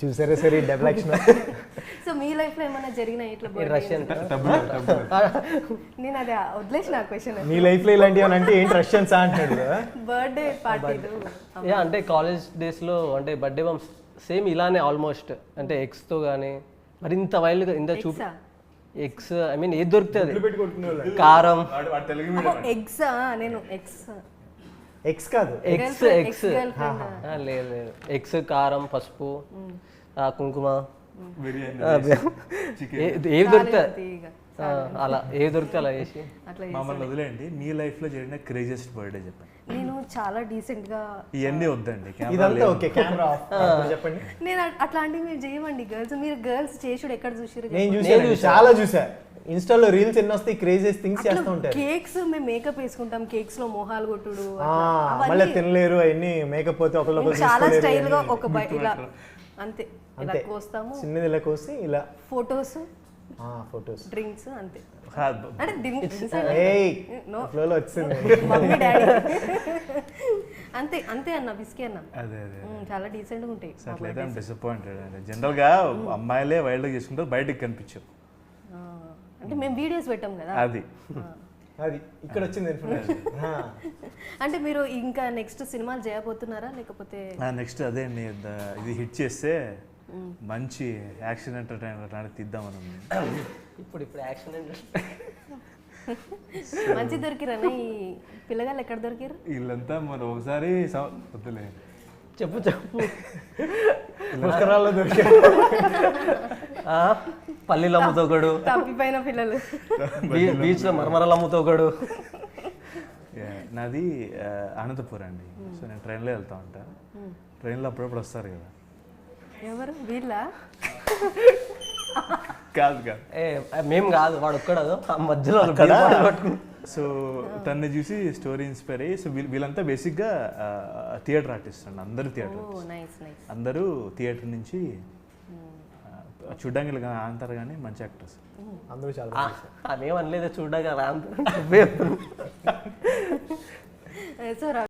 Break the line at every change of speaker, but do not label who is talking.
చూసారా సరే double action.
So మీ life లో ఏమైనా జరిగినా ఇట్లా
రష్యన్
నేను అది వదిలేసిన ఆ క్వశ్చన్.
మీ లైఫ్ లో ఇలాంటివి అని అంటే ఏంటి రష్యన్స్ అంటున్నాడు.
బర్త్డే పార్టీలు
అంటే కాలేజ్ డేస్లో అంటే బర్త్డే బంప్స్ సేమ్ ఇలానే ఆల్మోస్ట్ అంటే ఎగ్స్తో కానీ మరి ఇంత వైల్డ్గా ఇంత చూపి ఎగ్స్ ఐ మీన్ ఏది దొరుకుతుంది కారం
ఎగ్స్ నేను ఎగ్స్
ఎక్స్ కాదు
ఎగ్స్ ఎగ్స్ లేదు లేదు ఎగ్స్ కారం పసుపు కుంకుమ ఏవి దొరుకుతాయి అలా ఏవి దొరికితే అలా చేసి
మమ్మల్ని వదిలేండి. మీ లైఫ్ లో జరిగిన క్రేజియస్ట్ బర్త్డే చెప్పండి.
నేను చాలా డీసెంట్ గా
ఇవన్నీ వద్దండి,
ఇదంతా ఓకే కెమెరా ఆఫ్ చెప్పండి.
నేను అట్లాంటివి మీరు చేయమండి గర్ల్స్. మీరు గర్ల్స్ చేసుడు ఎక్కడ చూసారు?
నేను చూసాను, చాలా చూసా. ఇన్స్టాలో రీల్స్ ఎన్ని వస్తాయి, క్రేజియస్ థింగ్స్ చేస్తూ ఉంటారు.
కేక్స్ మేము మేకప్ వేసుకుంటాం, కేక్స్ లో మొహాలు కొట్టుడు
మళ్ళీ తినలేరు అవన్నీ మేకప్ పోతే ఒకళ్ళు
చాలా స్టైల్ గా ఒక ఇలా అంతే ఇలా కోస్తాము,
చిన్నది ఇలా కోసి ఇలా
ఫొటోస్
ఫొటోస్
డ్రింక్స్ అంతే.
ఏయ్ ఫ్లోలో వచ్చింది
మమ్మీ డాడీ అంతే అంతే అన్న బిస్కీ అన్న.
అదే అదే
చాలా డీసెంట్ గా ఉంటాయి.
అట్లయితే డిసప్పాయింటెడ్ అండి. జనరల్ గా అమ్మాయిలే వైల్డ్ గా చేసుకుంటారు, బయటకు కనిపించవు.
అంటే మేము వీడియోస్ పెట్టాం కదా,
అది
అది ఇక్కడ వచ్చింది ఇన్ఫర్మేషన్.
అంటే మీరు ఇంకా నెక్స్ట్ సినిమాలు చేయబోతున్నారా లేకపోతే?
నెక్స్ట్ అదే అండి, ఇది హిట్ చేస్తే మంచి యాక్షన్ ఎంటర్టైనర్ లాంటి తీద్దామని ఉంది.
ఇప్పుడు యాక్షన్
మంచి దొరికిరని ఈ పిల్లగాళ్ళు ఎక్కడ దొరికారు?
వీళ్ళంతా మరి ఒకసారి వద్దులే
చెప్పు చెప్పు
పుష్కరాల్లో దొరికారు.
పల్లీలు అమ్ముతోకడు,
తప్పిపోయిన పిల్లలు
బీచ్ లో మరమరాలు అమ్ముతోకడు.
నాది అనంతపూర్ అండి. సో నేను ట్రైన్లో వెళ్తా ఉంటా. ట్రైన్లో అప్పుడప్పుడు వస్తారు కదా.
ఎవరు వీళ్ళ?
కాదు కాదు,
మేము కాదు, వాడు ఒక్కడు మధ్యలో.
సో తన్ని చూసి స్టోరీ ఇన్స్పైర్ అయ్యి, సో వీళ్ళంతా బేసిక్గా థియేటర్ ఆర్టిస్ట్ అండి. అందరూ థియేటర్ అందరూ థియేటర్ నుంచి చూడ్డానికి అంటారు కానీ మంచి యాక్టర్స్
అందరూ చాలా
అదేమనలేదు చూడగా
సో